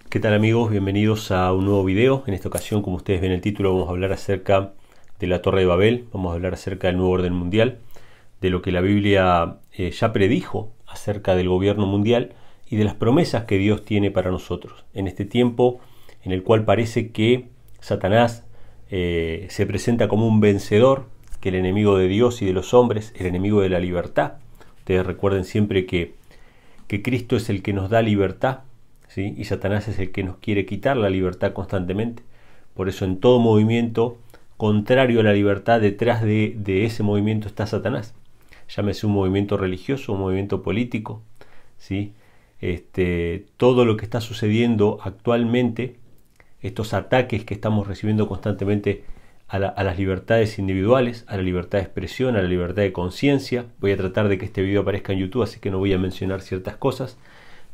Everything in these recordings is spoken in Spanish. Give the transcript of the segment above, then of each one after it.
¿Qué tal amigos? Bienvenidos a un nuevo video. En esta ocasión, como ustedes ven en el título, vamos a hablar acerca de la Torre de Babel, vamos a hablar acerca del nuevo orden mundial, de lo que la Biblia ya predijo acerca del gobierno mundial y de las promesas que Dios tiene para nosotros. En este tiempo en el cual parece que Satanás se presenta como un vencedor, que el enemigo de Dios y de los hombres, el enemigo de la libertad. Ustedes recuerden siempre que Cristo es el que nos da libertad, ¿sí? Y Satanás es el que nos quiere quitar la libertad constantemente. Por eso en todo movimiento contrario a la libertad, detrás de ese movimiento está Satanás. Llámese un movimiento religioso, un movimiento político, ¿sí? Todo lo que está sucediendo actualmente, estos ataques que estamos recibiendo constantemente a las libertades individuales, a la libertad de expresión, a la libertad de conciencia. Voy a tratar de que este video aparezca en YouTube, así que no voy a mencionar ciertas cosas.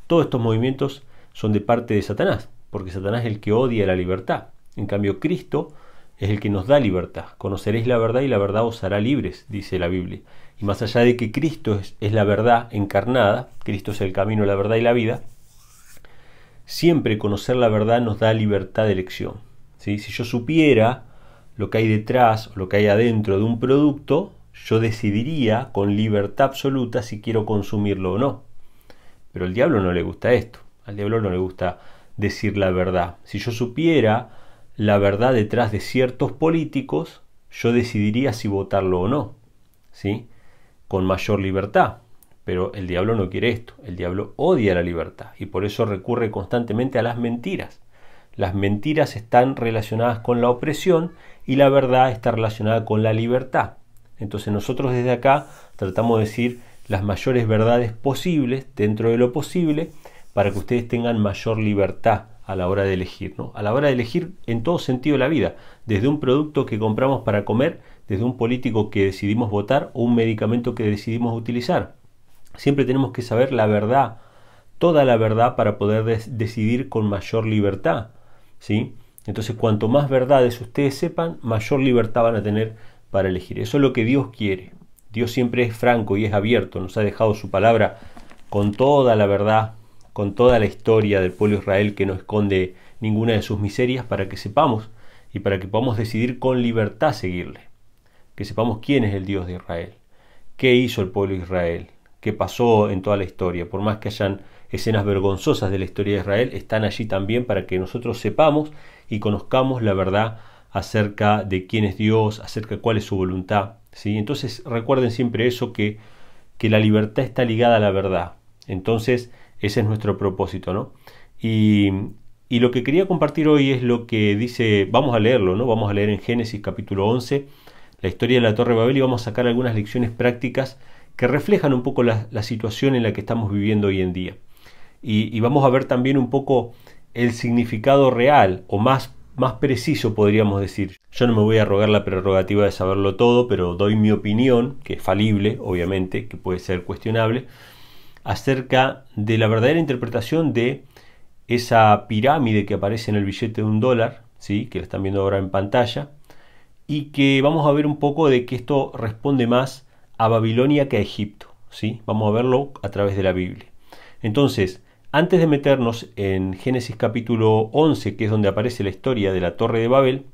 Todos estos movimientos son de parte de Satanás, porque Satanás es el que odia la libertad. En cambio, Cristo es el que nos da libertad. Conoceréis la verdad y la verdad os hará libres, dice la Biblia. Y más allá de que Cristo es la verdad encarnada, Cristo es el camino, la verdad y la vida, siempre conocer la verdad nos da libertad de elección, ¿sí? Si yo supiera lo que hay detrás o lo que hay adentro de un producto, yo decidiría con libertad absoluta si quiero consumirlo o no. Pero al diablo no le gusta esto. Al diablo no le gusta decir la verdad. Si yo supiera la verdad detrás de ciertos políticos, yo decidiría si votarlo o no, ¿sí? Con mayor libertad. Pero el diablo no quiere esto. El diablo odia la libertad y por eso recurre constantemente a las mentiras. Las mentiras están relacionadas con la opresión y la verdad está relacionada con la libertad. Entonces nosotros desde acá tratamos de decir las mayores verdades posibles dentro de lo posible para que ustedes tengan mayor libertad a la hora de elegir, ¿no? A la hora de elegir en todo sentido de la vida, desde un producto que compramos para comer, desde un político que decidimos votar o un medicamento que decidimos utilizar. Siempre tenemos que saber la verdad, toda la verdad para poder decidir con mayor libertad, ¿sí? Entonces cuanto más verdades ustedes sepan, mayor libertad van a tener para elegir. Eso es lo que Dios quiere. Dios siempre es franco y es abierto, nos ha dejado su palabra con toda la verdad, con toda la historia del pueblo de Israel, que no esconde ninguna de sus miserias, para que sepamos y para que podamos decidir con libertad seguirle. Que sepamos quién es el Dios de Israel, qué hizo el pueblo de Israel, qué pasó en toda la historia. Por más que hayan escenas vergonzosas de la historia de Israel, están allí también para que nosotros sepamos y conozcamos la verdad acerca de quién es Dios, acerca de cuál es su voluntad, ¿sí? Entonces recuerden siempre eso, que la libertad está ligada a la verdad. Entonces ese es nuestro propósito, ¿no? Y lo que quería compartir hoy es lo que dice, vamos a leerlo, ¿no? Vamos a leer en Génesis capítulo 11 la historia de la Torre de Babel y vamos a sacar algunas lecciones prácticas que reflejan un poco la situación en la que estamos viviendo hoy en día. Y vamos a ver también un poco el significado real, o más preciso podríamos decir. Yo no me voy a arrogar la prerrogativa de saberlo todo, pero doy mi opinión, que es falible, obviamente, que puede ser cuestionable, acerca de la verdadera interpretación de esa pirámide que aparece en el billete de $1, ¿sí? Que la están viendo ahora en pantalla, y que vamos a ver un poco de que esto responde más a Babilonia que a Egipto, ¿sí? Vamos a verlo a través de la Biblia. Entonces, antes de meternos en Génesis capítulo 11, que es donde aparece la historia de la Torre de Babel,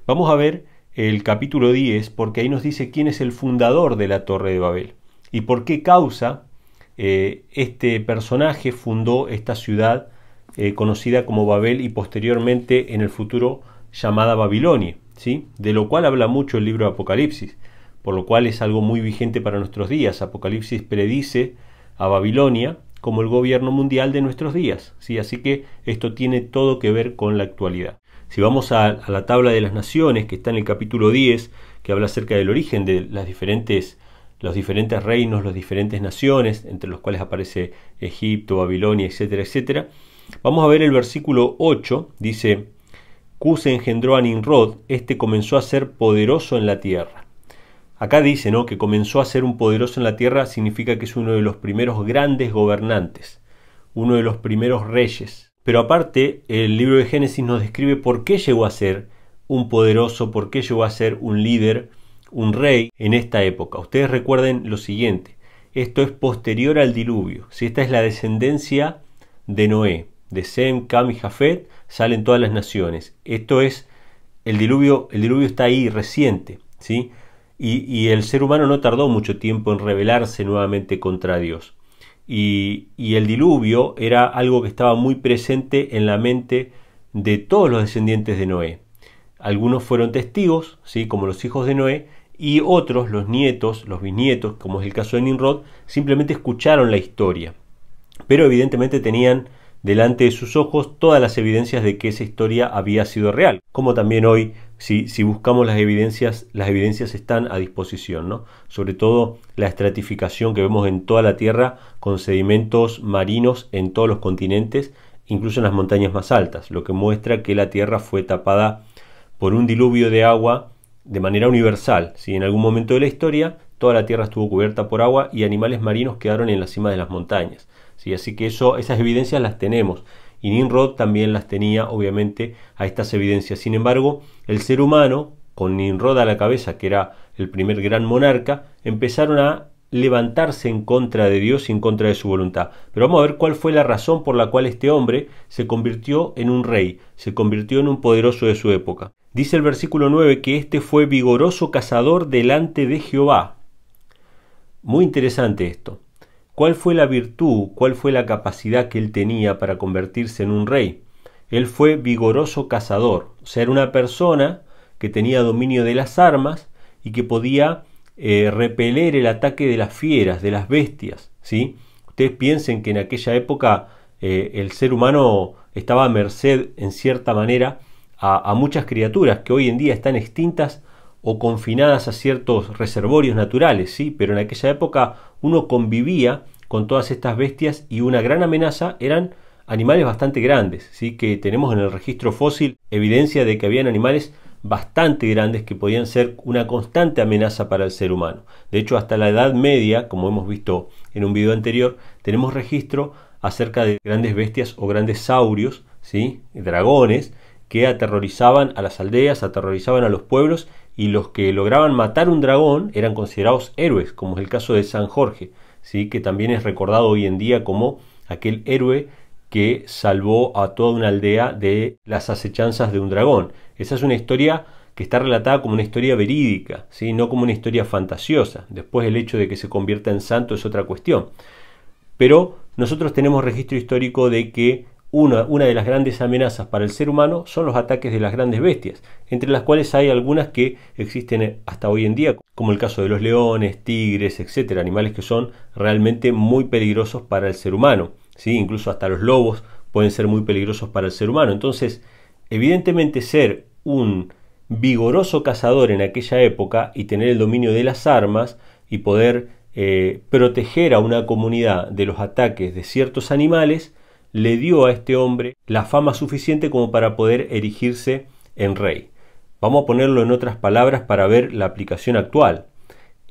vamos a ver el capítulo 10, porque ahí nos dice quién es el fundador de la Torre de Babel y por qué causa este personaje fundó esta ciudad conocida como Babel y posteriormente en el futuro llamada Babilonia, ¿sí? De lo cual habla mucho el libro de Apocalipsis, por lo cual es algo muy vigente para nuestros días. Apocalipsis predice a Babilonia como el gobierno mundial de nuestros días, ¿sí? Así que esto tiene todo que ver con la actualidad. Si vamos a la tabla de las naciones, que está en el capítulo 10, que habla acerca del origen de los diferentes reinos, las diferentes naciones, entre los cuales aparece Egipto, Babilonia, etcétera, etcétera. Vamos a ver el versículo 8, dice: Cus engendró a Nimrod, este comenzó a ser poderoso en la tierra. Acá dice, ¿no?, que comenzó a ser un poderoso en la tierra, significa que es uno de los primeros grandes gobernantes, uno de los primeros reyes. Pero aparte, el libro de Génesis nos describe por qué llegó a ser un poderoso, por qué llegó a ser un líder, un rey en esta época. Ustedes recuerden lo siguiente, esto es posterior al diluvio, ¿sí? Esta es la descendencia de Noé, De Sem, Cam y Jafet salen todas las naciones. Esto es, el diluvio está ahí reciente, ¿sí? Y el ser humano no tardó mucho tiempo en rebelarse nuevamente contra Dios. Y el diluvio era algo que estaba muy presente en la mente de todos los descendientes de Noé. Algunos fueron testigos, ¿sí? Como los hijos de Noé, y otros, los nietos, los bisnietos, como es el caso de Nimrod, simplemente escucharon la historia. Pero evidentemente tenían delante de sus ojos todas las evidencias de que esa historia había sido real. Como también hoy, si buscamos las evidencias están a disposición, ¿no? Sobre todo la estratificación que vemos en toda la Tierra con sedimentos marinos en todos los continentes, incluso en las montañas más altas, lo que muestra que la Tierra fue tapada por un diluvio de agua de manera universal. ¿Sí? En algún momento de la historia toda la Tierra estuvo cubierta por agua y animales marinos quedaron en la cima de las montañas. ¿Sí? Así que esas evidencias las tenemos. Y Nimrod también las tenía, obviamente, a estas evidencias. Sin embargo, el ser humano, con Nimrod a la cabeza, que era el primer gran monarca, empezaron a levantarse en contra de Dios y en contra de su voluntad. Pero vamos a ver cuál fue la razón por la cual este hombre se convirtió en un rey, se convirtió en un poderoso de su época. Dice el versículo 9 que este fue vigoroso cazador delante de Jehová. Muy interesante esto. ¿Cuál fue la virtud, cuál fue la capacidad que él tenía para convertirse en un rey? Él fue vigoroso cazador, o sea, era una persona que tenía dominio de las armas y que podía repeler el ataque de las fieras, de las bestias, ¿sí? Ustedes piensen que en aquella época el ser humano estaba a merced, en cierta manera, a muchas criaturas que hoy en día están extintas o confinadas a ciertos reservorios naturales, ¿sí? Pero en aquella época uno convivía con todas estas bestias y una gran amenaza eran animales bastante grandes, ¿sí? Que tenemos en el registro fósil evidencia de que habían animales bastante grandes que podían ser una constante amenaza para el ser humano. De hecho, hasta la Edad Media, como hemos visto en un video anterior, tenemos registro acerca de grandes bestias o grandes saurios, ¿sí? Dragones, que aterrorizaban a las aldeas, aterrorizaban a los pueblos, y los que lograban matar un dragón eran considerados héroes, como es el caso de San Jorge, ¿sí? Que también es recordado hoy en día como aquel héroe que salvó a toda una aldea de las acechanzas de un dragón. Esa es una historia que está relatada como una historia verídica, ¿sí? No como una historia fantasiosa. Después el hecho de que se convierta en santo es otra cuestión. Pero nosotros tenemos registro histórico de que una de las grandes amenazas para el ser humano son los ataques de las grandes bestias, entre las cuales hay algunas que existen hasta hoy en día, como el caso de los leones, tigres, etcétera, animales que son realmente muy peligrosos para el ser humano, ¿sí? Incluso hasta los lobos pueden ser muy peligrosos para el ser humano. Entonces, evidentemente, ser un vigoroso cazador en aquella época y tener el dominio de las armas y poder proteger a una comunidad de los ataques de ciertos animales le dio a este hombre la fama suficiente como para poder erigirse en rey. Vamos a ponerlo en otras palabras para ver la aplicación actual.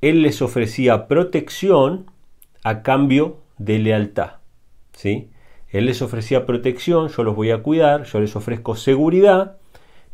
Él les ofrecía protección a cambio de lealtad, ¿sí? Él les ofrecía protección, yo los voy a cuidar, yo les ofrezco seguridad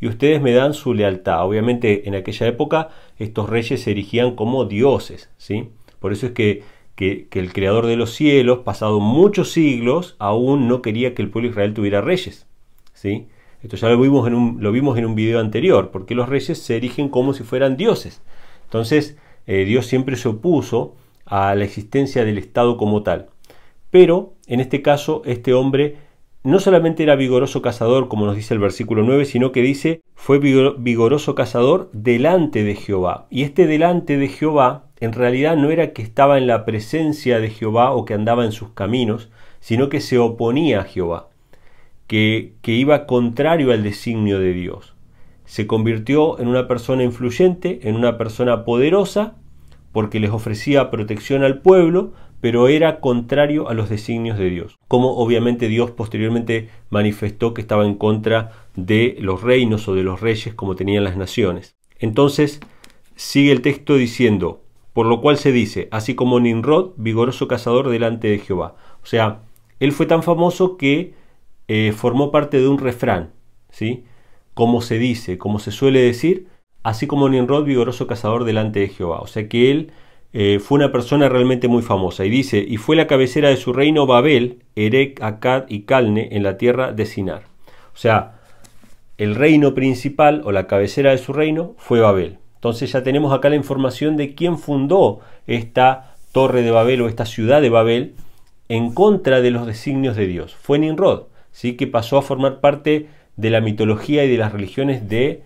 y ustedes me dan su lealtad. Obviamente en aquella época estos reyes se erigían como dioses, ¿sí? Por eso es que el creador de los cielos, pasado muchos siglos, aún no quería que el pueblo de Israel tuviera reyes, ¿sí? Esto ya lo vimos en un video anterior, porque los reyes se erigen como si fueran dioses. Entonces Dios siempre se opuso a la existencia del Estado como tal. Pero en este caso este hombre no solamente era vigoroso cazador, como nos dice el versículo 9, sino que dice, fue vigoroso cazador delante de Jehová. Y este delante de Jehová en realidad no era que estaba en la presencia de Jehová o que andaba en sus caminos, sino que se oponía a Jehová, que iba contrario al designio de Dios. Se convirtió en una persona influyente, en una persona poderosa, porque les ofrecía protección al pueblo, pero era contrario a los designios de Dios. Como obviamente Dios posteriormente manifestó que estaba en contra de los reinos o de los reyes como tenían las naciones. Entonces sigue el texto diciendo, por lo cual se dice, así como Nimrod, vigoroso cazador delante de Jehová. O sea, él fue tan famoso que formó parte de un refrán, ¿sí? Como se dice, como se suele decir, así como Nimrod, vigoroso cazador delante de Jehová. O sea que él fue una persona realmente muy famosa. Y dice, y fue la cabecera de su reino Babel, Erec, Akkad y Calne, en la tierra de Sinar. O sea, el reino principal o la cabecera de su reino fue Babel. Entonces ya tenemos acá la información de quién fundó esta torre de Babel o esta ciudad de Babel en contra de los designios de Dios. Fue Nimrod, ¿sí? Que pasó a formar parte de la mitología y de las religiones de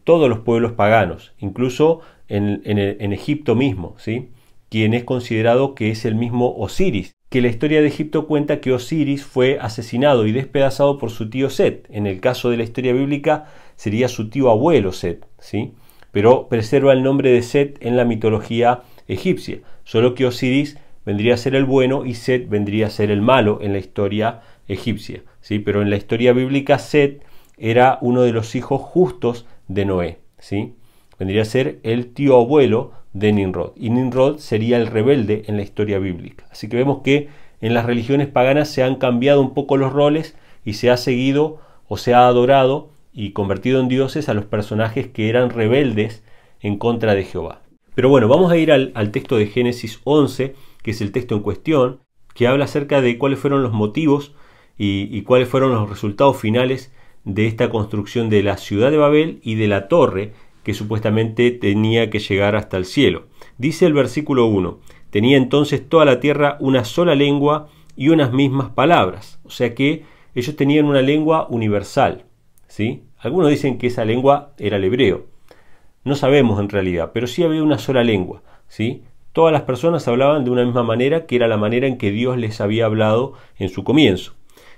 todos los pueblos paganos, incluso en Egipto mismo, ¿sí? Quien es considerado que es el mismo Osiris, que la historia de Egipto cuenta que Osiris fue asesinado y despedazado por su tío Set. En el caso de la historia bíblica sería su tío abuelo Set, ¿sí? Pero preserva el nombre de Set en la mitología egipcia, solo que Osiris vendría a ser el bueno y Set vendría a ser el malo en la historia egipcia, ¿sí? Pero en la historia bíblica Set era uno de los hijos justos de Noé, ¿sí? Vendría a ser el tío abuelo de Nimrod, y Nimrod sería el rebelde en la historia bíblica. Así que vemos que en las religiones paganas se han cambiado un poco los roles y se ha seguido o se ha adorado y convertido en dioses a los personajes que eran rebeldes en contra de Jehová. Pero bueno, vamos a ir al texto de Génesis 11, que es el texto en cuestión, que habla acerca de cuáles fueron los motivos y cuáles fueron los resultados finales de esta construcción de la ciudad de Babel y de la torre que supuestamente tenía que llegar hasta el cielo. Dice el versículo 1, tenía entonces toda la tierra una sola lengua y unas mismas palabras. O sea que ellos tenían una lengua universal, ¿sí? Algunos dicen que esa lengua era el hebreo. No sabemos en realidad, pero sí había una sola lengua, ¿sí? Todas las personas hablaban de una misma manera, que era la manera en que Dios les había hablado en su comienzo.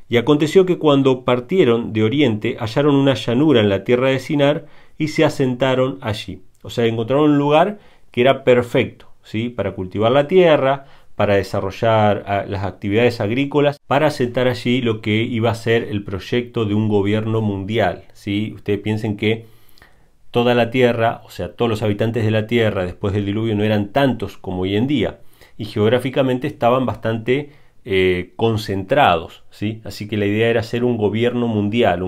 Y aconteció que cuando partieron de oriente hallaron una llanura en la tierra de Sinar y se asentaron allí. O sea, encontraron un lugar que era perfecto, ¿sí? Para cultivar la tierra, para desarrollar las actividades agrícolas, para asentar allí lo que iba a ser el proyecto de un gobierno mundial, ¿sí? Ustedes piensen que toda la tierra, o sea, todos los habitantes de la tierra después del diluvio no eran tantos como hoy en día, y geográficamente estaban bastante concentrados, ¿sí? Así que la idea era hacer un gobierno mundial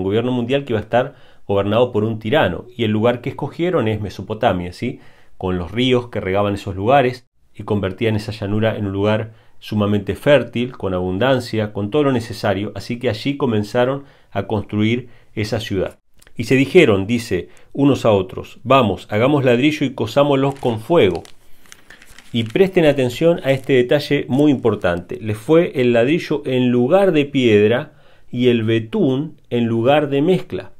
que iba a estar gobernado por un tirano, y el lugar que escogieron es Mesopotamia, ¿sí? Con los ríos que regaban esos lugares y convertían esa llanura en un lugar sumamente fértil, con abundancia, con todo lo necesario, así que allí comenzaron a construir esa ciudad. Y se dijeron, dice, unos a otros, vamos, hagamos ladrillo y cosámoslos con fuego. Y presten atención a este detalle muy importante. Les fue el ladrillo en lugar de piedra y el betún en lugar de mezcla.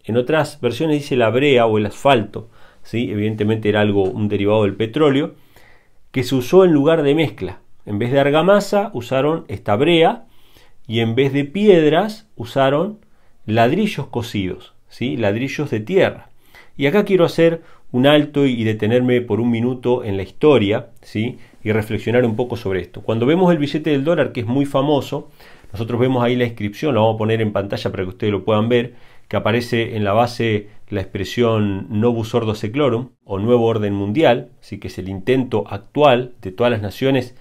En otras versiones dice la brea o el asfalto, ¿sí? Evidentemente era un derivado del petróleo, que se usó en lugar de mezcla. En vez de argamasa usaron esta brea y en vez de piedras usaron ladrillos cocidos, ¿sí? Ladrillos de tierra. Y acá quiero hacer un alto y detenerme por un minuto en la historia, ¿sí? Y reflexionar un poco sobre esto. Cuando vemos el billete del dólar, que es muy famoso, nosotros vemos ahí la inscripción, lo vamos a poner en pantalla para que ustedes lo puedan ver, que aparece en la base la expresión Novus Ordo Seclorum o Nuevo Orden Mundial, ¿sí? Que es el intento actual de todas las naciones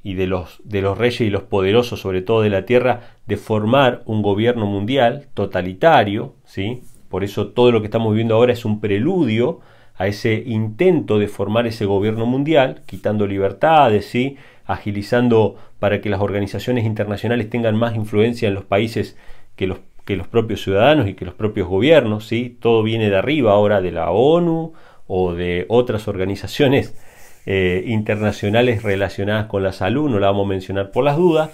y de los reyes y los poderosos, sobre todo de la tierra, de formar un gobierno mundial totalitario, ¿sí? Por eso todo lo que estamos viviendo ahora es un preludio a ese intento de formar ese gobierno mundial, quitando libertades, ¿sí? Agilizando para que las organizaciones internacionales tengan más influencia en los países que los propios ciudadanos y que los propios gobiernos, ¿sí? Todo viene de arriba ahora, de la ONU o de otras organizaciones internacionales relacionadas con la salud, no la vamos a mencionar por las dudas.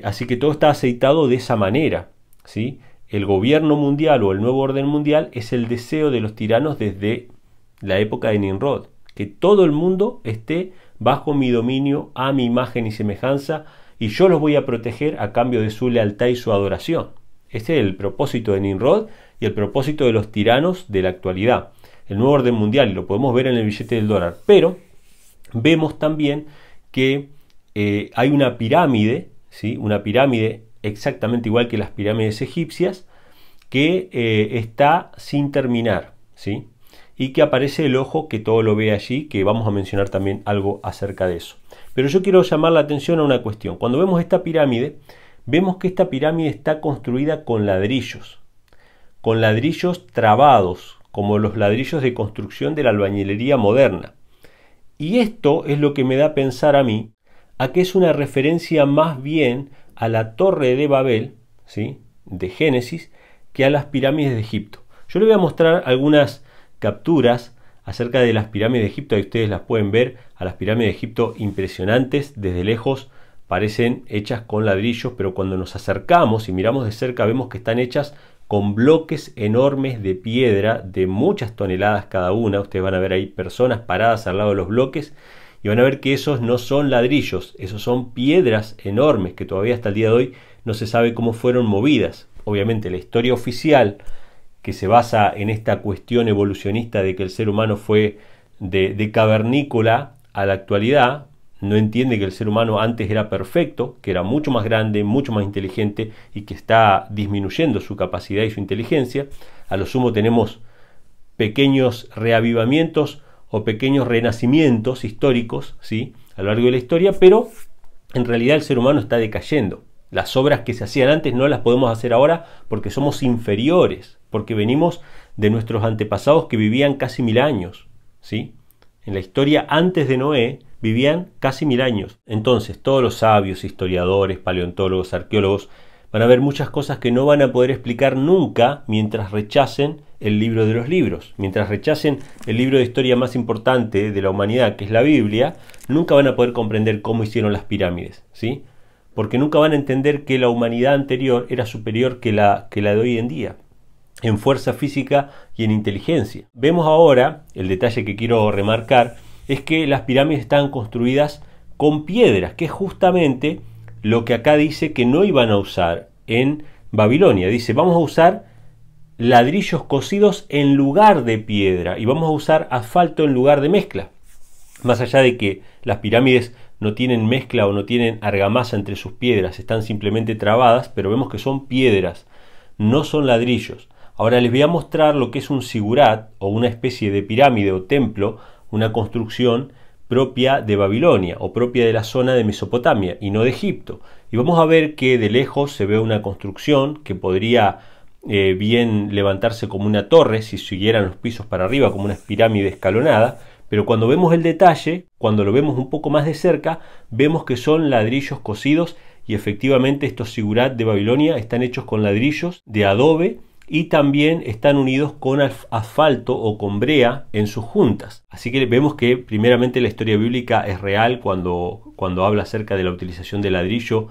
Así que todo está aceitado de esa manera, ¿sí? El gobierno mundial o el nuevo orden mundial es el deseo de los tiranos desde la época de Nimrod, que todo el mundo esté bajo mi dominio, a mi imagen y semejanza, y yo los voy a proteger a cambio de su lealtad y su adoración. Este es el propósito de Nimrod y el propósito de los tiranos de la actualidad. El nuevo orden mundial, y lo podemos ver en el billete del dólar, pero vemos también que hay una pirámide, ¿sí? Una pirámide exactamente igual que las pirámides egipcias, que está sin terminar, ¿sí? Y que aparece el ojo que todo lo ve allí, que vamos a mencionar también algo acerca de eso. Pero yo quiero llamar la atención a una cuestión. Cuando vemos esta pirámide, vemos que esta pirámide está construida con ladrillos trabados, como los ladrillos de construcción de la albañilería moderna. Y esto es lo que me da a pensar a mí, a que es una referencia más bien a la Torre de Babel, ¿sí?, de Génesis, que a las pirámides de Egipto. Yo les voy a mostrar algunas capturas acerca de las pirámides de Egipto. Ahí ustedes las pueden ver, a las pirámides de Egipto impresionantes, desde lejos parecen hechas con ladrillos, pero cuando nos acercamos y miramos de cerca vemos que están hechas con bloques enormes de piedra de muchas toneladas cada una. Ustedes van a ver ahí personas paradas al lado de los bloques y van a ver que esos no son ladrillos, esos son piedras enormes que todavía hasta el día de hoy no se sabe cómo fueron movidas. Obviamente la historia oficial, que se basa en esta cuestión evolucionista de que el ser humano fue de cavernícola a la actualidad, no entiende que el ser humano antes era perfecto, que era mucho más grande, mucho más inteligente y que está disminuyendo su capacidad y su inteligencia. A lo sumo tenemos pequeños reavivamientos o pequeños renacimientos históricos, ¿sí?, a lo largo de la historia, pero en realidad el ser humano está decayendo. Las obras que se hacían antes no las podemos hacer ahora porque somos inferiores, porque venimos de nuestros antepasados que vivían casi 1000 años, ¿sí? En la historia antes de Noé vivían casi 1000 años. Entonces todos los sabios, historiadores, paleontólogos, arqueólogos van a ver muchas cosas que no van a poder explicar nunca mientras rechacen el libro de los libros. Mientras rechacen el libro de historia más importante de la humanidad, que es la Biblia, nunca van a poder comprender cómo hicieron las pirámides, ¿sí? Porque nunca van a entender que la humanidad anterior era superior que la de hoy en día, en fuerza física y en inteligencia. Vemos ahora, el detalle que quiero remarcar, es que las pirámides estaban construidas con piedras, que es justamente lo que acá dice que no iban a usar en Babilonia. Dice, vamos a usar ladrillos cocidos en lugar de piedra y vamos a usar asfalto en lugar de mezcla. Más allá de que las pirámides no tienen mezcla o no tienen argamasa entre sus piedras, están simplemente trabadas, pero vemos que son piedras, no son ladrillos. Ahora les voy a mostrar lo que es un sigurat o una especie de pirámide o templo, una construcción propia de Babilonia o propia de la zona de Mesopotamia y no de Egipto. Y vamos a ver que de lejos se ve una construcción que podría bien levantarse como una torre si siguieran los pisos para arriba, como una pirámide escalonada. Pero cuando vemos el detalle, cuando lo vemos un poco más de cerca, vemos que son ladrillos cocidos y efectivamente estos sigurat de Babilonia están hechos con ladrillos de adobe y también están unidos con asfalto o con brea en sus juntas. Así que vemos que primeramente la historia bíblica es real cuando habla acerca de la utilización de ladrillo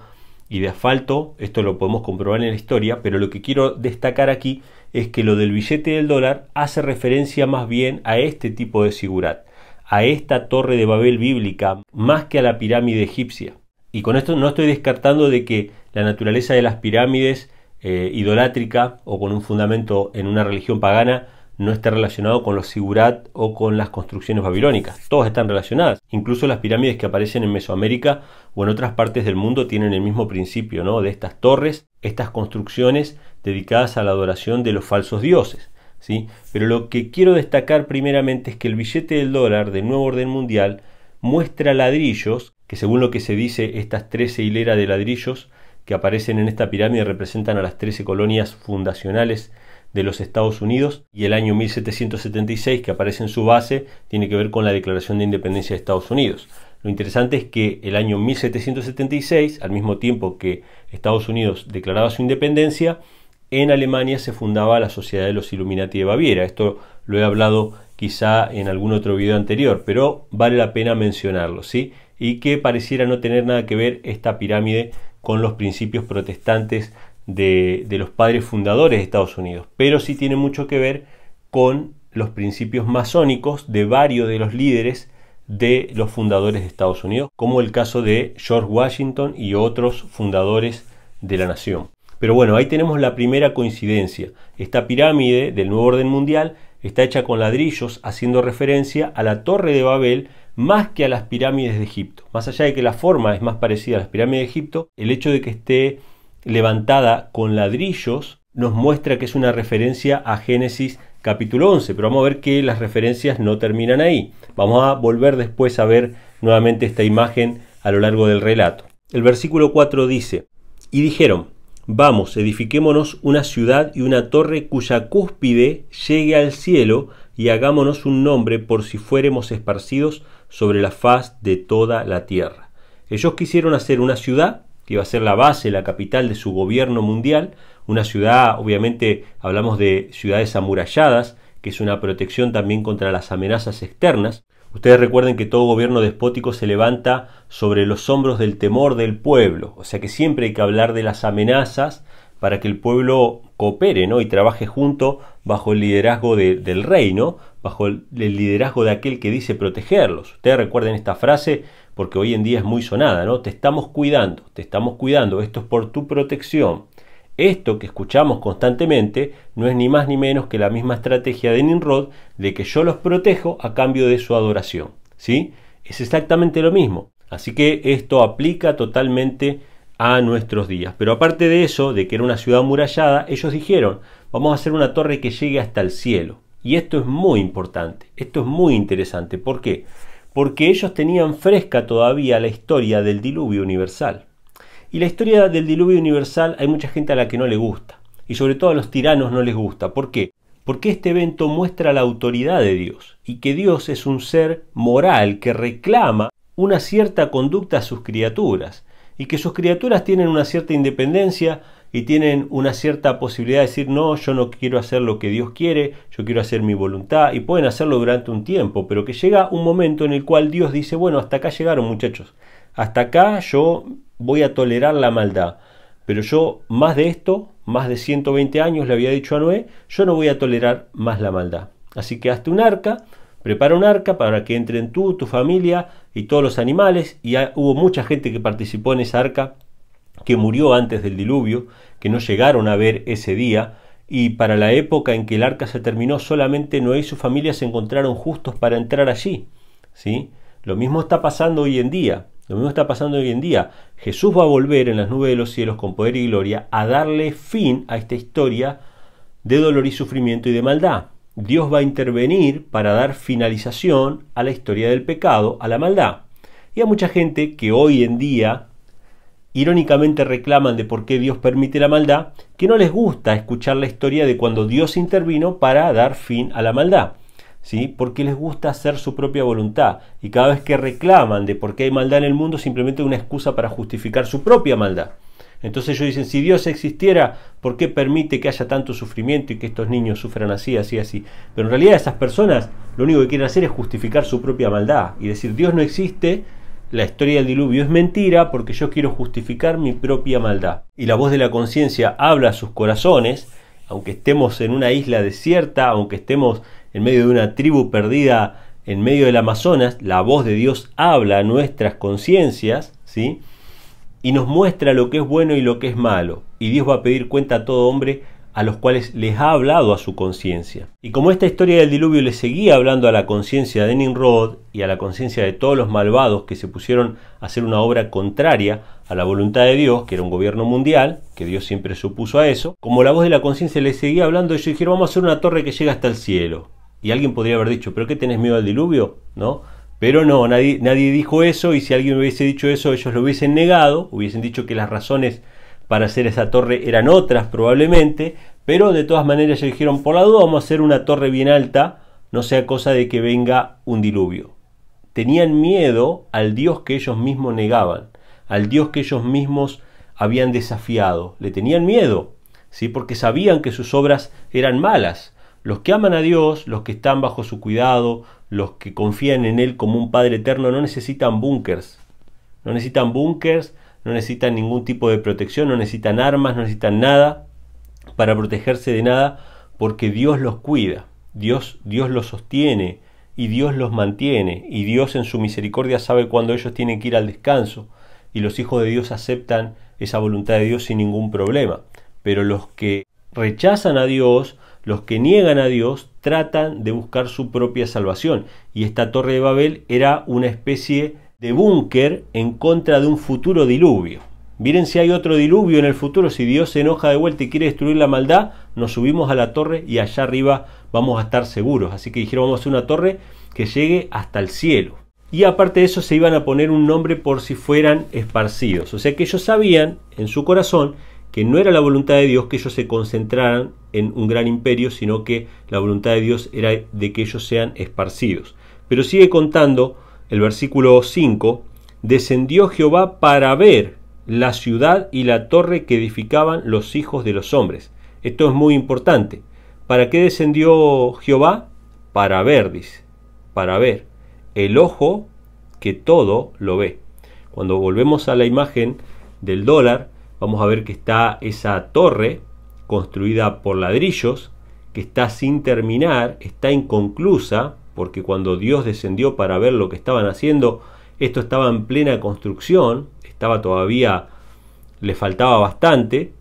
y de asfalto. Esto lo podemos comprobar en la historia, pero lo que quiero destacar aquí es que lo del billete del dólar hace referencia más bien a este tipo de sigurat, a esta torre de Babel bíblica, más que a la pirámide egipcia. Y con esto no estoy descartando de que la naturaleza de las pirámides idolátrica o con un fundamento en una religión pagana no esté relacionado con los sigurat o con las construcciones babilónicas. Todas están relacionadas. Incluso las pirámides que aparecen en Mesoamérica o en otras partes del mundo tienen el mismo principio, ¿no?, de estas torres, estas construcciones dedicadas a la adoración de los falsos dioses, ¿sí? Pero lo que quiero destacar primeramente es que el billete del dólar del nuevo orden mundial muestra ladrillos, que según lo que se dice, estas 13 hileras de ladrillos que aparecen en esta pirámide representan a las 13 colonias fundacionales de los Estados Unidos, y el año 1776 que aparece en su base tiene que ver con la Declaración de Independencia de Estados Unidos. Lo interesante es que el año 1776, al mismo tiempo que Estados Unidos declaraba su independencia, en Alemania se fundaba la Sociedad de los Illuminati de Baviera. Esto lo he hablado quizá en algún otro video anterior, pero vale la pena mencionarlo, ¿sí? Y que pareciera no tener nada que ver esta pirámide con los principios protestantes de los padres fundadores de Estados Unidos, pero sí tiene mucho que ver con los principios masónicos de varios de los líderes de los fundadores de Estados Unidos, como el caso de George Washington y otros fundadores de la nación. Pero bueno, ahí tenemos la primera coincidencia. Esta pirámide del nuevo orden mundial está hecha con ladrillos, haciendo referencia a la Torre de Babel más que a las pirámides de Egipto. Más allá de que la forma es más parecida a las pirámides de Egipto, el hecho de que esté levantada con ladrillos nos muestra que es una referencia a Génesis capítulo 11, pero vamos a ver que las referencias no terminan ahí. Vamos a volver después a ver nuevamente esta imagen a lo largo del relato. El versículo 4 dice: y dijeron, vamos, edifiquémonos una ciudad y una torre cuya cúspide llegue al cielo y hagámonos un nombre por si fuéremos esparcidos sobre la faz de toda la tierra. Ellos quisieron hacer una ciudad que iba a ser la base, la capital de su gobierno mundial, una ciudad, obviamente hablamos de ciudades amuralladas, que es una protección también contra las amenazas externas. Ustedes recuerden que todo gobierno despótico se levanta sobre los hombros del temor del pueblo, o sea que siempre hay que hablar de las amenazas para que el pueblo coopere, ¿no? Y trabaje junto bajo el liderazgo del rey, ¿no? Bajo el liderazgo de aquel que dice protegerlos. Ustedes recuerden esta frase porque hoy en día es muy sonada, ¿no? Te estamos cuidando, esto es por tu protección. Esto que escuchamos constantemente no es ni más ni menos que la misma estrategia de Nimrod de que yo los protejo a cambio de su adoración, ¿sí? Es exactamente lo mismo. Así que esto aplica totalmente a nuestros días. Pero aparte de eso, de que era una ciudad amurallada, ellos dijeron, vamos a hacer una torre que llegue hasta el cielo. Y esto es muy importante, esto es muy interesante. ¿Por qué? Porque ellos tenían fresca todavía la historia del diluvio universal. Y la historia del diluvio universal hay mucha gente a la que no le gusta. Y sobre todo a los tiranos no les gusta. ¿Por qué? Porque este evento muestra la autoridad de Dios. Y que Dios es un ser moral que reclama una cierta conducta a sus criaturas. Y que sus criaturas tienen una cierta independencia y tienen una cierta posibilidad de decir, no, yo no quiero hacer lo que Dios quiere, yo quiero hacer mi voluntad. Y pueden hacerlo durante un tiempo, pero que llega un momento en el cual Dios dice, bueno, hasta acá llegaron muchachos. Hasta acá yo voy a tolerar la maldad, pero yo más de esto, más de 120 años le había dicho a Noé, yo no voy a tolerar más la maldad. Así que hazte un arca, prepara un arca para que entren tú, tu familia y todos los animales. Y hubo mucha gente que participó en esa arca, que murió antes del diluvio, que no llegaron a ver ese día. Y para la época en que el arca se terminó, solamente Noé y su familia se encontraron justos para entrar allí, ¿sí? Lo mismo está pasando hoy en día. Jesús va a volver en las nubes de los cielos con poder y gloria a darle fin a esta historia de dolor y sufrimiento y de maldad. Dios va a intervenir para dar finalización a la historia del pecado, a la maldad. Y hay mucha gente que hoy en día irónicamente reclaman de por qué Dios permite la maldad, que no les gusta escuchar la historia de cuando Dios intervino para dar fin a la maldad. ¿Sí? Porque les gusta hacer su propia voluntad, y cada vez que reclaman de por qué hay maldad en el mundo, simplemente una excusa para justificar su propia maldad. Entonces ellos dicen, si Dios existiera, ¿por qué permite que haya tanto sufrimiento y que estos niños sufran así, así, así? Pero en realidad esas personas lo único que quieren hacer es justificar su propia maldad y decir, Dios no existe, la historia del diluvio es mentira porque yo quiero justificar mi propia maldad. Y la voz de la conciencia habla a sus corazones, aunque estemos en una isla desierta, aunque estemos en medio de una tribu perdida en medio del Amazonas, la voz de Dios habla a nuestras conciencias, ¿sí? Y nos muestra lo que es bueno y lo que es malo. Y Dios va a pedir cuenta a todo hombre a los cuales les ha hablado a su conciencia. Y como esta historia del diluvio le seguía hablando a la conciencia de Nimrod y a la conciencia de todos los malvados que se pusieron a hacer una obra contraria a la voluntad de Dios, que era un gobierno mundial, que Dios siempre se opuso a eso, como la voz de la conciencia le seguía hablando, ellos dijeron, vamos a hacer una torre que llega hasta el cielo. Y alguien podría haber dicho, ¿pero qué tenés miedo al diluvio? ¿No? Pero no, nadie dijo eso, y si alguien hubiese dicho eso, ellos lo hubiesen negado, hubiesen dicho que las razones para hacer esa torre eran otras probablemente, pero de todas maneras ellos dijeron, por la duda vamos a hacer una torre bien alta, no sea cosa de que venga un diluvio. Tenían miedo al Dios que ellos mismos negaban, al Dios que ellos mismos habían desafiado, le tenían miedo, ¿sí? Porque sabían que sus obras eran malas. Los que aman a Dios, los que están bajo su cuidado, los que confían en Él como un Padre eterno, no necesitan búnkers. No necesitan búnkers, no necesitan ningún tipo de protección, no necesitan armas, no necesitan nada para protegerse de nada, porque Dios los cuida, Dios los sostiene y Dios los mantiene. Y Dios en su misericordia sabe cuándo ellos tienen que ir al descanso. Y los hijos de Dios aceptan esa voluntad de Dios sin ningún problema. Pero los que rechazan a Dios, los que niegan a Dios, tratan de buscar su propia salvación. Y esta torre de Babel era una especie de búnker en contra de un futuro diluvio. Miren, si hay otro diluvio en el futuro, si Dios se enoja de vuelta y quiere destruir la maldad, nos subimos a la torre y allá arriba vamos a estar seguros. Así que dijeron, vamos a hacer una torre que llegue hasta el cielo. Y aparte de eso se iban a poner un nombre por si fueran esparcidos. O sea que ellos sabían en su corazón que que no era la voluntad de Dios que ellos se concentraran en un gran imperio, sino que la voluntad de Dios era de que ellos sean esparcidos. Pero sigue contando el versículo 5, descendió Jehová para ver la ciudad y la torre que edificaban los hijos de los hombres. Esto es muy importante. ¿Para qué descendió Jehová? Para ver, dice, para ver. El ojo que todo lo ve. Cuando volvemos a la imagen del dólar, vamos a ver que está esa torre construida por ladrillos, que está sin terminar, está inconclusa, porque cuando Dios descendió para ver lo que estaban haciendo, esto estaba en plena construcción, estaba todavía, le faltaba bastante.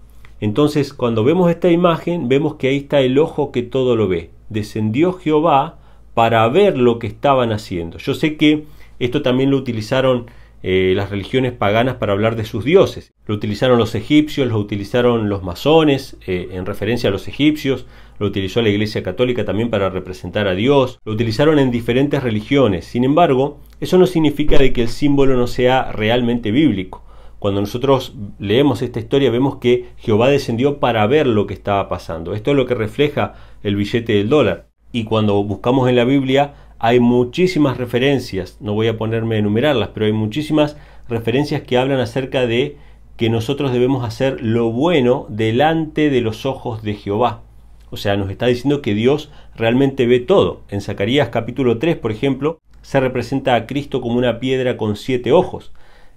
Entonces, cuando vemos esta imagen, vemos que ahí está el ojo que todo lo ve. Descendió Jehová para ver lo que estaban haciendo. Yo sé que esto también lo utilizaron las religiones paganas para hablar de sus dioses. Lo utilizaron los egipcios, lo utilizaron los masones en referencia a los egipcios, lo utilizó la Iglesia Católica también para representar a Dios, lo utilizaron en diferentes religiones. Sin embargo, eso no significa de que el símbolo no sea realmente bíblico. Cuando nosotros leemos esta historia vemos que Jehová descendió para ver lo que estaba pasando. Esto es lo que refleja el billete del dólar. Y cuando buscamos en la Biblia hay muchísimas referencias, no voy a ponerme a enumerarlas, pero hay muchísimas referencias que hablan acerca de que nosotros debemos hacer lo bueno delante de los ojos de Jehová. O sea, nos está diciendo que Dios realmente ve todo. En Zacarías capítulo 3, por ejemplo, se representa a Cristo como una piedra con 7 ojos.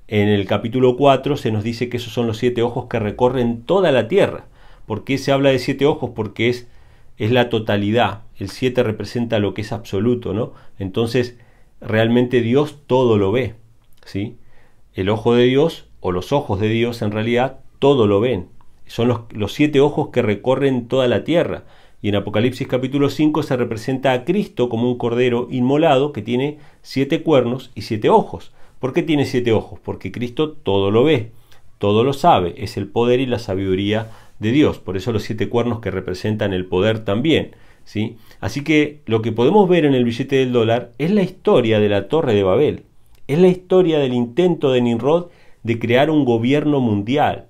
En el capítulo 4 se nos dice que esos son los 7 ojos que recorren toda la tierra. ¿Por qué se habla de 7 ojos? Porque es la totalidad. El 7 representa lo que es absoluto, ¿no? Entonces, realmente Dios todo lo ve, ¿sí? El ojo de Dios, o los ojos de Dios, en realidad, todo lo ven. Son los 7 ojos que recorren toda la tierra. Y en Apocalipsis capítulo 5 se representa a Cristo como un cordero inmolado que tiene 7 cuernos y 7 ojos. ¿Por qué tiene 7 ojos? Porque Cristo todo lo ve, todo lo sabe. Es el poder y la sabiduría de Dios. Por eso los 7 cuernos que representan el poder también, ¿sí? Así que lo que podemos ver en el billete del dólar es la historia de la Torre de Babel. Es la historia del intento de Nimrod de crear un gobierno mundial,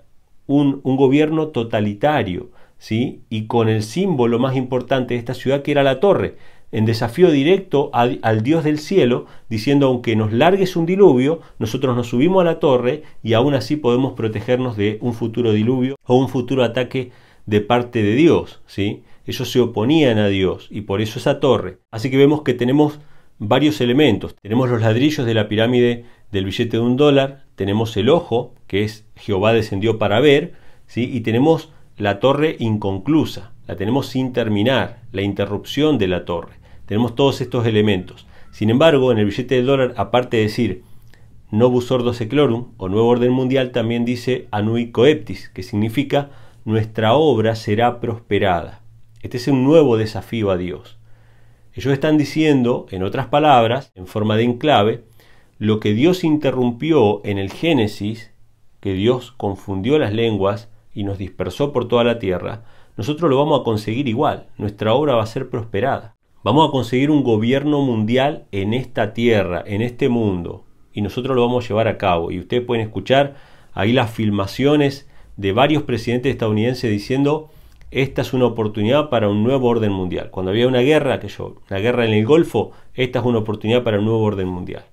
un gobierno totalitario, ¿sí? Y con el símbolo más importante de esta ciudad, que era la torre, en desafío directo al Dios del cielo, diciendo: aunque nos largues un diluvio, nosotros nos subimos a la torre y aún así podemos protegernos de un futuro diluvio o un futuro ataque de parte de Dios, ¿sí? Ellos se oponían a Dios y por eso esa torre. Así que vemos que tenemos varios elementos. Tenemos los ladrillos de la pirámide del billete de $1, tenemos el ojo, que es Jehová descendió para ver, ¿sí? Y tenemos la torre inconclusa, la tenemos sin terminar, la interrupción de la torre. Tenemos todos estos elementos. Sin embargo, en el billete del dólar, aparte de decir Novus Ordo Seclorum o Nuevo Orden Mundial, también dice Annui Coeptis, que significa nuestra obra será prosperada. Este es un nuevo desafío a Dios. Ellos están diciendo, en otras palabras, en forma de enclave, lo que Dios interrumpió en el Génesis, que Dios confundió las lenguas y nos dispersó por toda la tierra, nosotros lo vamos a conseguir igual. Nuestra obra va a ser prosperada. Vamos a conseguir un gobierno mundial en esta tierra, en este mundo, y nosotros lo vamos a llevar a cabo. Y ustedes pueden escuchar ahí las filmaciones de varios presidentes estadounidenses diciendo: esta es una oportunidad para un nuevo orden mundial. Cuando había una guerra, la guerra en el Golfo, esta es una oportunidad para un nuevo orden mundial.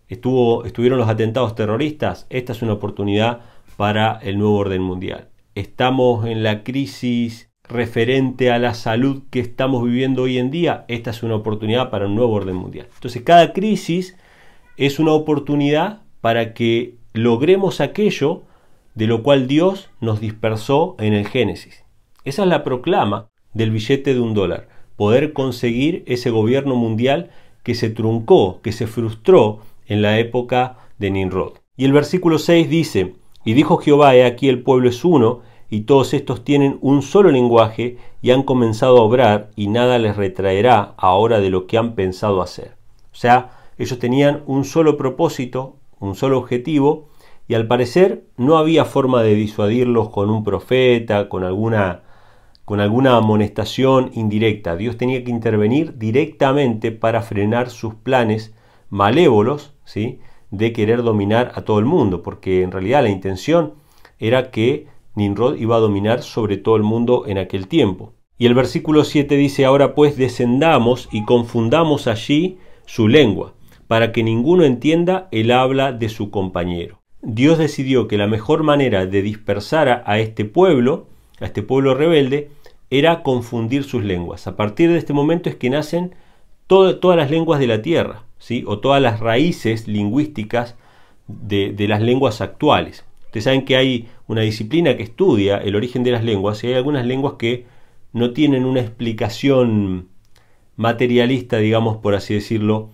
Estuvieron los atentados terroristas, esta es una oportunidad para el nuevo orden mundial. Estamos en la crisis referente a la salud que estamos viviendo hoy en día, esta es una oportunidad para un nuevo orden mundial. Entonces, cada crisis es una oportunidad para que logremos aquello de lo cual Dios nos dispersó en el Génesis. Esa es la proclama del billete de $1, poder conseguir ese gobierno mundial que se truncó, que se frustró en la época de Nimrod. Y el versículo 6 dice: y dijo Jehová, he aquí el pueblo es uno, y todos estos tienen un solo lenguaje, y han comenzado a obrar, y nada les retraerá ahora de lo que han pensado hacer. O sea, ellos tenían un solo propósito, un solo objetivo, y al parecer no había forma de disuadirlos con un profeta, con alguna amonestación indirecta. Dios tenía que intervenir directamente para frenar sus planes malévolos, ¿sí?, de querer dominar a todo el mundo, porque en realidad la intención era que Nimrod iba a dominar sobre todo el mundo en aquel tiempo. Y el versículo 7 dice: ahora pues descendamos y confundamos allí su lengua, para que ninguno entienda el habla de su compañero. Dios decidió que la mejor manera de dispersar a este pueblo rebelde, era confundir sus lenguas. A partir de este momento es que nacen todas las lenguas de la tierra, ¿sí? O todas las raíces lingüísticas de las lenguas actuales. Ustedes saben que hay una disciplina que estudia el origen de las lenguas, y hay algunas lenguas que no tienen una explicación materialista, digamos, por así decirlo,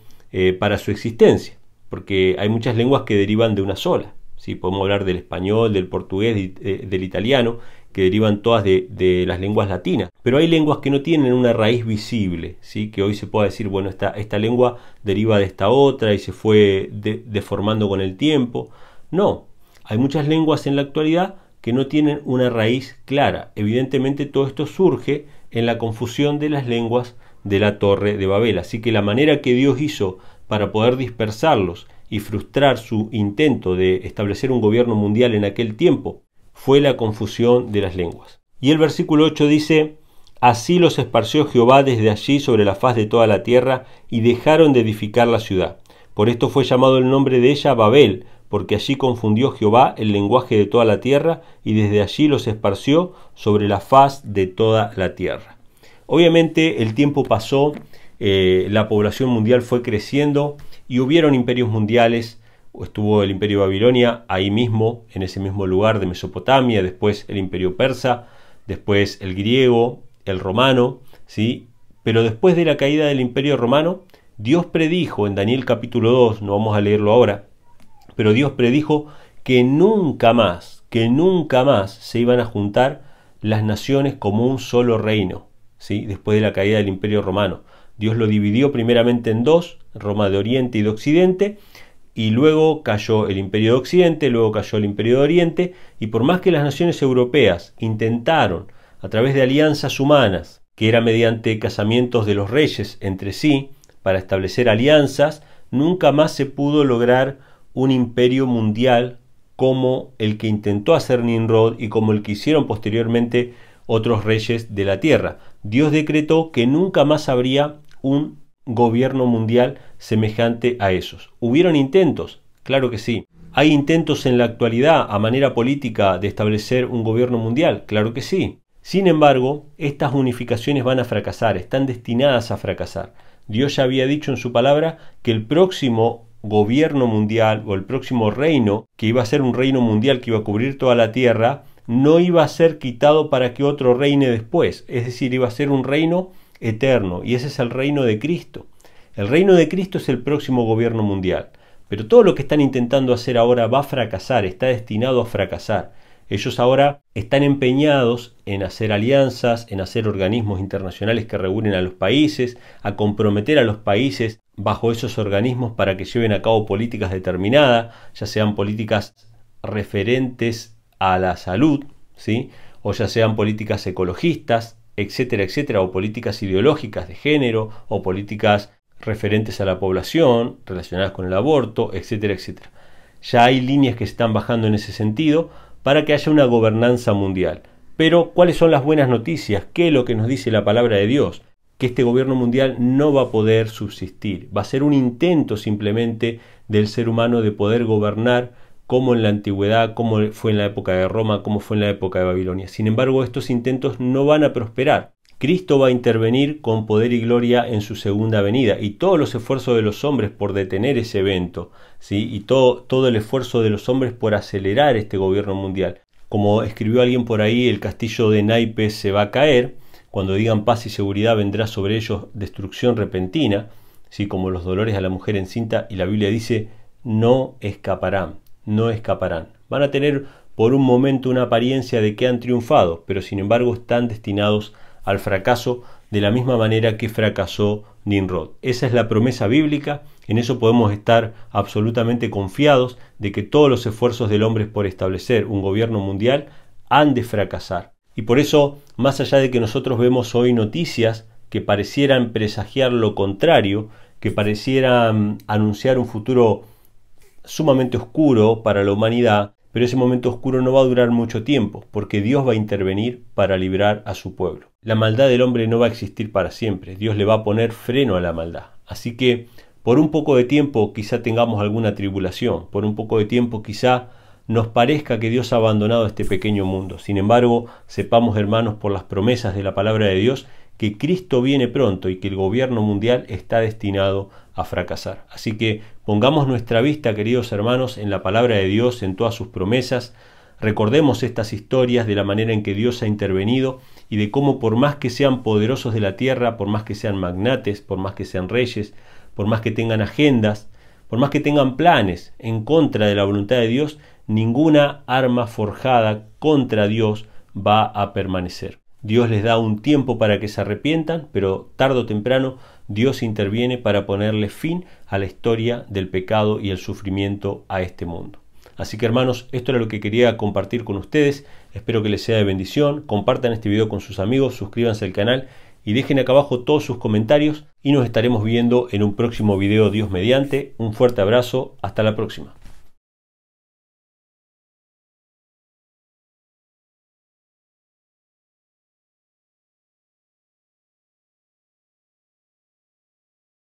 para su existencia, porque hay muchas lenguas que derivan de una sola, ¿sí? Podemos hablar del español, del portugués, del italiano, que derivan todas de las lenguas latinas, pero hay lenguas que no tienen una raíz visible, ¿sí? Que hoy se pueda decir, bueno, esta lengua deriva de esta otra y se fue deformando con el tiempo. No, hay muchas lenguas en la actualidad que no tienen una raíz clara. Evidentemente todo esto surge en la confusión de las lenguas de la Torre de Babel. Así que la manera que Dios hizo para poder dispersarlos y frustrar su intento de establecer un gobierno mundial en aquel tiempo fue la confusión de las lenguas. Y el versículo 8 dice: así los esparció Jehová desde allí sobre la faz de toda la tierra, y dejaron de edificar la ciudad. Por esto fue llamado el nombre de ella Babel, porque allí confundió Jehová el lenguaje de toda la tierra, y desde allí los esparció sobre la faz de toda la tierra. Obviamente el tiempo pasó, la población mundial fue creciendo y hubieron imperios mundiales. Estuvo el imperio de Babilonia ahí mismo, en ese mismo lugar de Mesopotamia, después el imperio persa, después el griego, el romano, ¿sí? Pero después de la caída del imperio romano, Dios predijo en Daniel capítulo 2, no vamos a leerlo ahora, pero Dios predijo que nunca más se iban a juntar las naciones como un solo reino, ¿sí? Después de la caída del imperio romano. Dios lo dividió primeramente en dos, Roma de Oriente y de Occidente, y luego cayó el imperio de Occidente, luego cayó el imperio de Oriente, y por más que las naciones europeas intentaron, a través de alianzas humanas, que era mediante casamientos de los reyes entre sí, para establecer alianzas, nunca más se pudo lograr un imperio mundial como el que intentó hacer Nimrod y como el que hicieron posteriormente otros reyes de la tierra. Dios decretó que nunca más habría un gobierno mundial semejante a esos. ¿Hubieron intentos? Claro que sí. ¿Hay intentos en la actualidad a manera política de establecer un gobierno mundial? Claro que sí. Sin embargo, estas unificaciones van a fracasar, están destinadas a fracasar. Dios ya había dicho en su palabra que el próximo gobierno mundial o el próximo reino, que iba a ser un reino mundial que iba a cubrir toda la tierra, no iba a ser quitado para que otro reine después. Es decir, iba a ser un reino eterno, y ese es el reino de Cristo. El reino de Cristo es el próximo gobierno mundial, pero todo lo que están intentando hacer ahora va a fracasar, está destinado a fracasar. Ellos ahora están empeñados en hacer alianzas, en hacer organismos internacionales que reúnen a los países, a comprometer a los países bajo esos organismos para que lleven a cabo políticas determinadas, ya sean políticas referentes a la salud, ¿sí? O ya sean políticas ecologistas, etcétera, etcétera, o políticas ideológicas de género, o políticas referentes a la población, relacionadas con el aborto, etcétera, etcétera. Ya hay líneas que se están bajando en ese sentido para que haya una gobernanza mundial. Pero, ¿cuáles son las buenas noticias? ¿Qué es lo que nos dice la palabra de Dios? Que este gobierno mundial no va a poder subsistir. Va a ser un intento simplemente del ser humano de poder gobernar como en la antigüedad, como fue en la época de Roma, como fue en la época de Babilonia. Sin embargo, estos intentos no van a prosperar. Cristo va a intervenir con poder y gloria en su segunda venida, y todos los esfuerzos de los hombres por detener ese evento, ¿sí? Y todo el esfuerzo de los hombres por acelerar este gobierno mundial. Como escribió alguien por ahí, el castillo de naipes se va a caer. Cuando digan paz y seguridad, vendrá sobre ellos destrucción repentina, ¿sí? Como los dolores a la mujer encinta, y la Biblia dice: no escaparán. No escaparán. Van a tener por un momento una apariencia de que han triunfado, pero sin embargo están destinados al fracaso de la misma manera que fracasó Nimrod. Esa es la promesa bíblica, en eso podemos estar absolutamente confiados de que todos los esfuerzos del hombre por establecer un gobierno mundial han de fracasar. Y por eso, más allá de que nosotros vemos hoy noticias que parecieran presagiar lo contrario, que parecieran anunciar un futuro sumamente oscuro para la humanidad, pero ese momento oscuro no va a durar mucho tiempo, porque Dios va a intervenir para librar a su pueblo. La maldad del hombre no va a existir para siempre, Dios le va a poner freno a la maldad. Así que por un poco de tiempo quizá tengamos alguna tribulación, por un poco de tiempo quizá nos parezca que Dios ha abandonado este pequeño mundo. Sin embargo, sepamos, hermanos, por las promesas de la palabra de Dios, que Cristo viene pronto y que el gobierno mundial está destinado a fracasar. Así que pongamos nuestra vista, queridos hermanos, en la palabra de Dios, en todas sus promesas. Recordemos estas historias de la manera en que Dios ha intervenido y de cómo, por más que sean poderosos de la tierra, por más que sean magnates, por más que sean reyes, por más que tengan agendas, por más que tengan planes en contra de la voluntad de Dios, ninguna arma forjada contra Dios va a permanecer. Dios les da un tiempo para que se arrepientan, pero tarde o temprano Dios interviene para ponerle fin a la historia del pecado y el sufrimiento a este mundo. Así que, hermanos, esto era lo que quería compartir con ustedes. Espero que les sea de bendición. Compartan este video con sus amigos, suscríbanse al canal y dejen acá abajo todos sus comentarios y nos estaremos viendo en un próximo video, Dios mediante. Un fuerte abrazo, hasta la próxima.